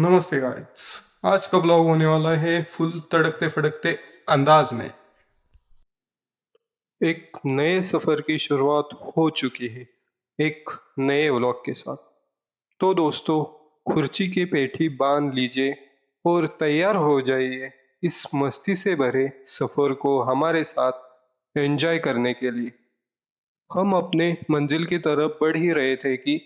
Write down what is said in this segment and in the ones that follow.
नमस्ते गाइस। आज का ब्लॉग होने वाला है फुल तड़कते फड़कते अंदाज में। एक नए सफर की शुरुआत हो चुकी है, एक नए व्लॉग के साथ। तो दोस्तों, कुर्सी की पेठी बांध लीजिए और तैयार हो जाइए इस मस्ती से भरे सफर को हमारे साथ एंजॉय करने के लिए। हम अपने मंजिल की तरफ बढ़ ही रहे थे कि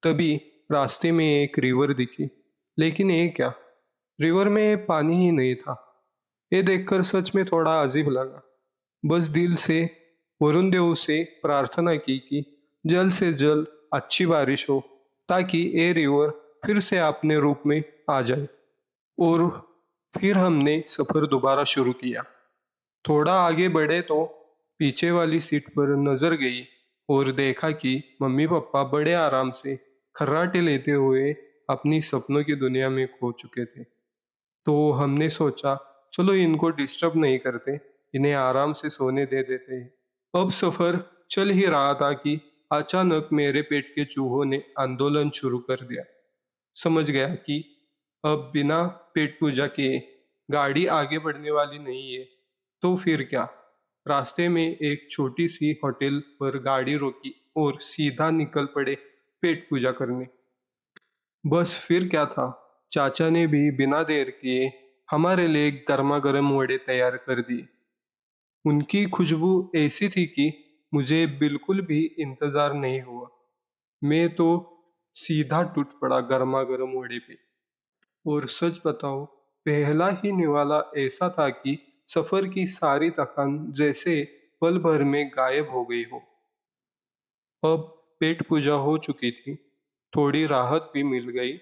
तभी रास्ते में एक रिवर दिखी। लेकिन ये क्या, रिवर में पानी ही नहीं था। ये देखकर सच में थोड़ा अजीब लगा। बस दिल से वरुण देव से प्रार्थना की कि जल्द से जल्द अच्छी बारिश हो, ताकि ये रिवर फिर से अपने रूप में आ जाए। और फिर हमने सफर दोबारा शुरू किया। थोड़ा आगे बढ़े तो पीछे वाली सीट पर नजर गई और देखा कि मम्मी पापा बड़े आराम से खर्राटे लेते हुए अपनी सपनों की दुनिया में खो चुके थे। तो हमने सोचा, चलो इनको डिस्टर्ब नहीं करते, इन्हें आराम से सोने दे देते हैं। अब सफर चल ही रहा था कि अचानक मेरे पेट के चूहों ने आंदोलन शुरू कर दिया। समझ गया कि अब बिना पेट पूजा के गाड़ी आगे बढ़ने वाली नहीं है। तो फिर क्या, रास्ते में एक छोटी सी होटल पर गाड़ी रोकी और सीधा निकल पड़े पेट पूजा करने। बस फिर क्या था, चाचा ने भी बिना देर किए हमारे लिए गर्मा गर्म वड़े तैयार कर दिए। उनकी खुशबू ऐसी थी कि मुझे बिल्कुल भी इंतजार नहीं हुआ। मैं तो सीधा टूट पड़ा गर्मा गर्म वड़े पे। और सच बताओ, पहला ही निवाला ऐसा था कि सफर की सारी थकान जैसे पल भर में गायब हो गई हो। अब पेट पूजा हो चुकी थी, थोड़ी राहत भी मिल गई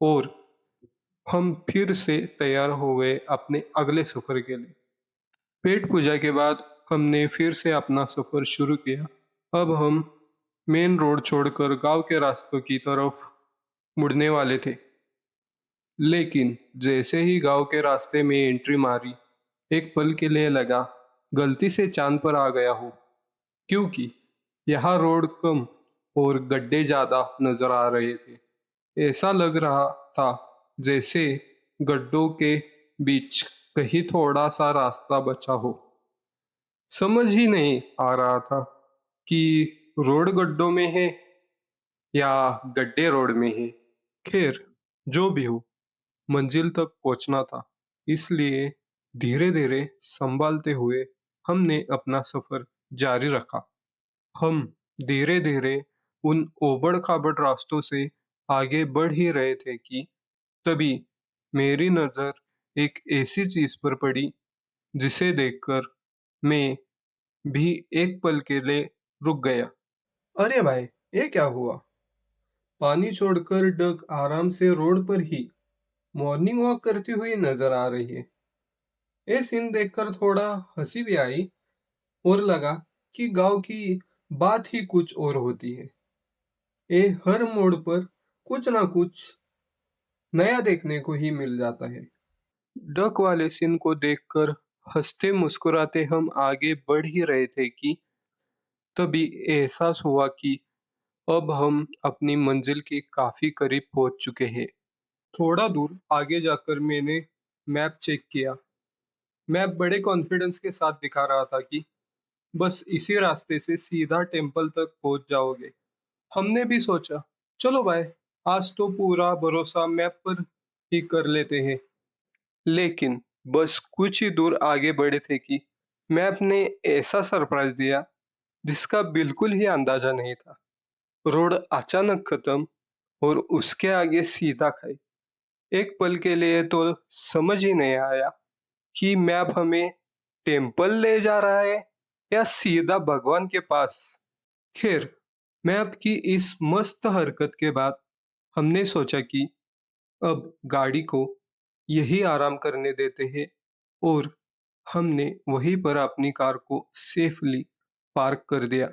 और हम फिर से तैयार हो गए अपने अगले सफर के लिए। पेट पूजा के बाद हमने फिर से अपना सफर शुरू किया। अब हम मेन रोड छोड़कर गांव के रास्तों की तरफ मुड़ने वाले थे। लेकिन जैसे ही गांव के रास्ते में एंट्री मारी, एक पल के लिए लगा गलती से चांद पर आ गया हूँ, क्योंकि यहाँ रोड कम और गड्ढे ज्यादा नजर आ रहे थे। ऐसा लग रहा था जैसे गड्ढों के बीच कहीं थोड़ा सा रास्ता बचा हो। समझ ही नहीं आ रहा था कि रोड गड्ढों में है या गड्ढे रोड में है। खैर, जो भी हो, मंजिल तक पहुंचना था, इसलिए धीरे धीरे संभालते हुए हमने अपना सफर जारी रखा। हम धीरे धीरे उन ओबड़ खाबड़ रास्तों से आगे बढ़ ही रहे थे कि तभी मेरी नजर एक ऐसी चीज पर पड़ी जिसे देखकर मैं भी एक पल के लिए रुक गया। अरे भाई, ये क्या हुआ? पानी छोड़कर डग आराम से रोड पर ही मॉर्निंग वॉक करती हुई नजर आ रही है। ये सीन देखकर थोड़ा हंसी भी आई और लगा कि गांव की बात ही कुछ और होती है। ये हर मोड़ पर कुछ ना कुछ नया देखने को ही मिल जाता है। डक वाले सीन को देखकर हंसते मुस्कुराते हम आगे बढ़ ही रहे थे कि तभी एहसास हुआ कि अब हम अपनी मंजिल के काफी करीब पहुंच चुके हैं। थोड़ा दूर आगे जाकर मैंने मैप चेक किया। मैप बड़े कॉन्फिडेंस के साथ दिखा रहा था कि बस इसी रास्ते से सीधा टेम्पल तक पहुंच जाओगे। हमने भी सोचा, चलो भाई, आज तो पूरा भरोसा मैप पर ही कर लेते हैं। लेकिन बस कुछ ही दूर आगे बढ़े थे कि मैप ने ऐसा सरप्राइज दिया जिसका बिल्कुल ही अंदाजा नहीं था। रोड अचानक खत्म और उसके आगे सीधा खाई। एक पल के लिए तो समझ ही नहीं आया कि मैप हमें टेम्पल ले जा रहा है या सीधा भगवान के पास। खैर, मैप की इस मस्त हरकत के बाद हमने सोचा कि अब गाड़ी को यही आराम करने देते हैं और हमने वहीं पर अपनी कार को सेफली पार्क कर दिया।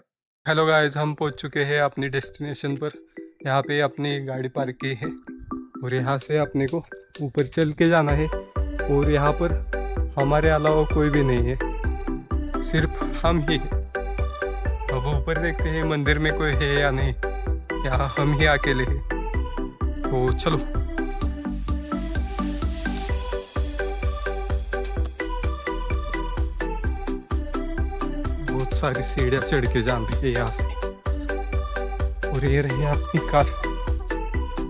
हेलो गाइस, हम पहुंच चुके हैं अपनी डेस्टिनेशन पर। यहाँ पे अपनी गाड़ी पार्क की है और यहाँ से अपने को ऊपर चल के जाना है। और यहाँ पर हमारे अलावा कोई भी नहीं है, सिर्फ हम ही हैं। अब ऊपर देखते हैं मंदिर में कोई है या नहीं, या हम ही अकेले हैं। तो चलो। सारी सीढ़ियाँ चढ़ के जानी है यहाँ से। और ये रही आपकी कार,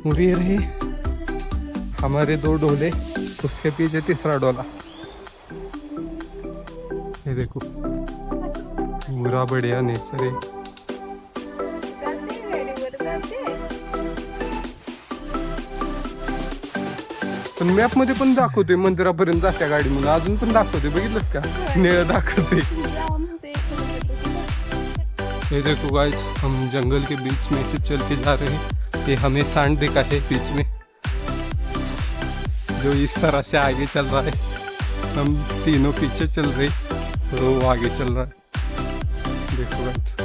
और ये रही हमारे 2 डोले, उसके पीछे तीसरा डोला। ये देखो पूरा बढ़िया नेचर है। पण मॅप मध्ये पण दाखवतोय मंदिरापर्यंत जात्या गाडी म्हणून, अजून पण दाखवतोय, बघितलंस का? निळं दाखवतोय। ये देखो गाइस, हम जंगल के बीच में से चल के जा रहे हैं। ये हमें सांड दिखा है बीच में, जो इस तरह से आगे चल रहा है। हम तीनों पीछे चल रहे, तो वो आगे चल रहा है। देखो गाइस,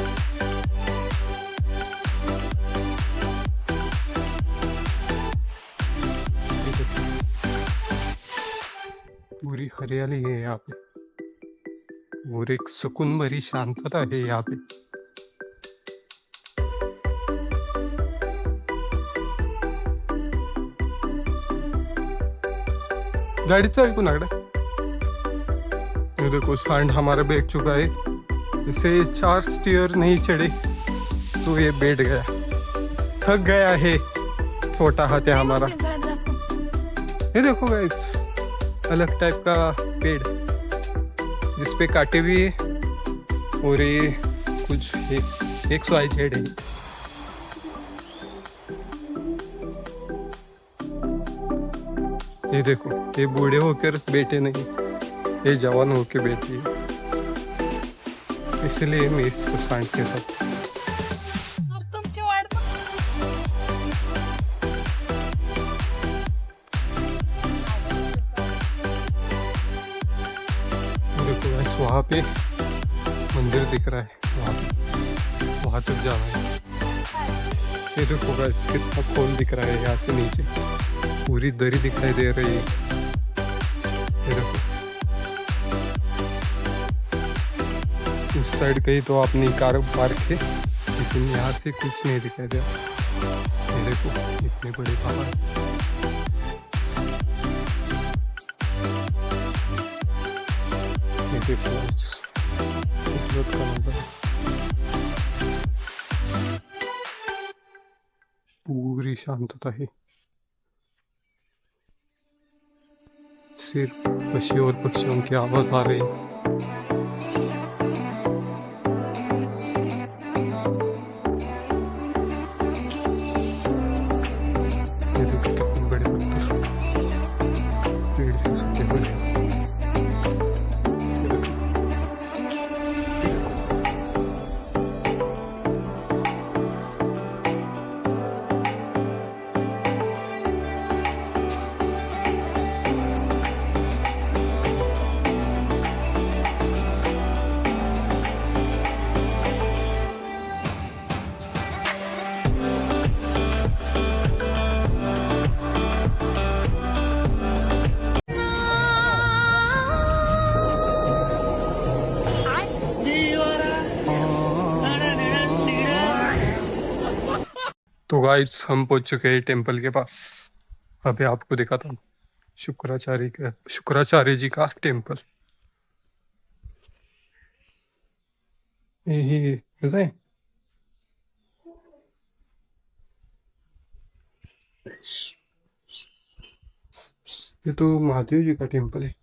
पूरी हरियाली है यहाँ पे और एक सुकून भरी शांतता है यहाँ पे। गाड़ी चाबी कुनाकडे? ये देखो सांड हमारा बैठ चुका है। इसे 4 स्टीयर नहीं चढ़े तो ये बैठ गया, थक गया है। छोटा हाथ है हमारा। ये देखो गाइस, अलग टाइप का पेड़ जिसपे कांटे भी है और ये कुछ XYZ है। ये देखो, ये बूढ़े होकर बैठे नहीं, ये जवान होकर बैठी है, इसलिए मैं इसको सांड कहता हूँ। देखो गाइस, वहाँ पे मंदिर दिख रहा है, वहाँ तक जाना है। ये देखो गाइस, कितना खोल दिख रहा है यहाँ से नीचे, पूरी दरी दिखाई दे रही है। ये देखो, उस साइड कहीं तो अपनी कार पार्क है, लेकिन यहाँ से कुछ नहीं दिखाई दे रहा। ये देखो, इतने बड़े पहाड़। ये देखो खूबसूरत का नजारा, पूरी शांतता है। सिर्फ पक्षी और पक्षियों की आवाज आ रही है। ये देखो कितने बड़े पत्थर, पेड़ से सटे हुए। तो गाइस, हम पहुंच चुके हैं टेंपल के पास। अभी आपको दिखाता हूँ शुक्राचार्य जी का टेंपल। यही है, ये तो महादेव जी का टेंपल है।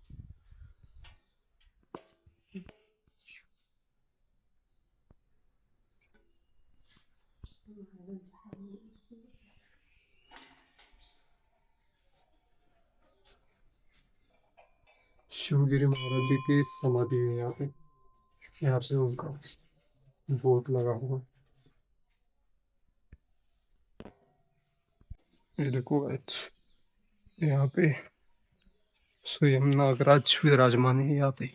शिवगिरी महाराज जी की समाधि है यहाँ पे, यहाँ पे उनका बोर्ड लगा हुआ है। ये देखो गाइस, यहाँ पे स्वयं नागराज विराजमान है यहाँ पे।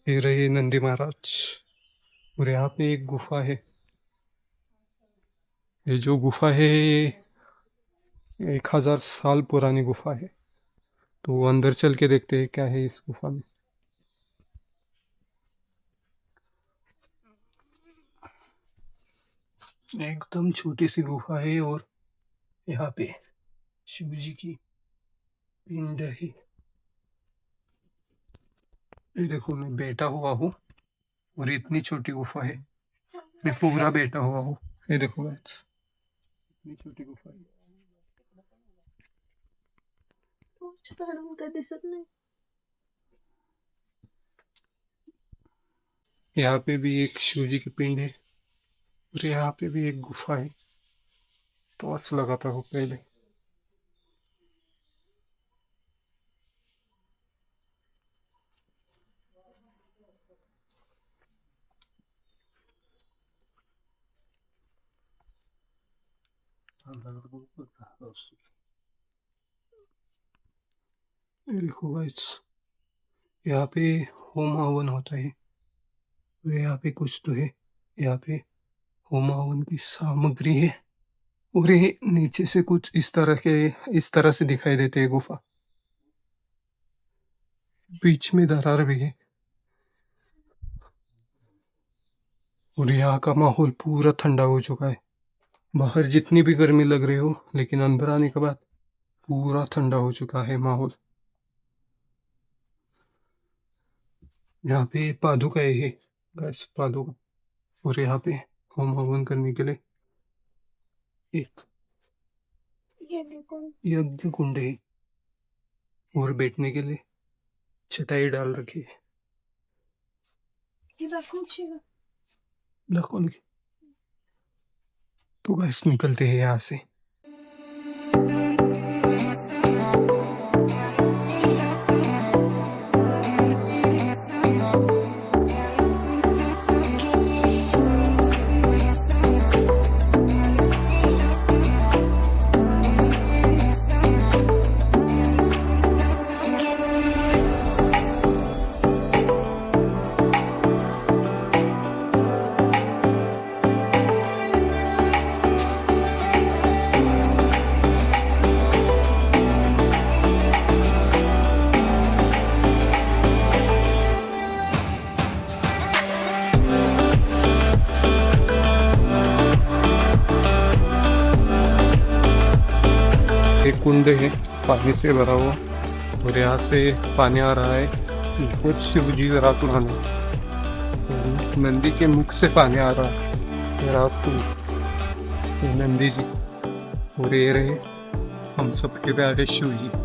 ये रहे नंदी महाराज, और यहाँ पे एक गुफा है। ये जो गुफा है 1000 साल पुरानी गुफा है, तो अंदर चल के देखते हैं क्या है इस गुफा में। एकदम छोटी सी गुफा है और यहाँ पे शिव जी की पिंड है। ये देखो, मैं बैठा हुआ हूँ और ये इतनी छोटी गुफा है, मैं पूरा बैठा हुआ हूँ। ये देखो गाइस, इतनी छोटी गुफा है। दिसत नाही। यहाँ पे भी एक शिव जी की पिंड है और यहाँ पे भी एक गुफा है। टॉर्च लगाता हूँ पहले। ये देखो गाइस, यहाँ पे होम हवन होता है और यहाँ पे कुछ तो है। यहाँ पे होम हवन की सामग्री है और ये नीचे से कुछ इस तरह से दिखाई देते है गुफा। बीच में दरार भी है और यहाँ का माहौल पूरा ठंडा हो चुका है। बाहर जितनी भी गर्मी लग रही हो, लेकिन अंदर आने के बाद पूरा ठंडा हो चुका है माहौल। यहाँ पे पादुका है गैस, पादुका। और यहाँ पे होम हवन करने के लिए एक यज्ञ कुंड है और बैठने के लिए चटाई डाल रखी है। तो गैस निकलते हैं यहाँ से। एक कुंड है पानी से भरा हुआ और यहाँ से पानी आ रहा है। कुछ शिव जी रात को नंदी के मुख से पानी आ रहा है रात को। नंदी जी और ये रहे हम सबके प्यारे शिव जी।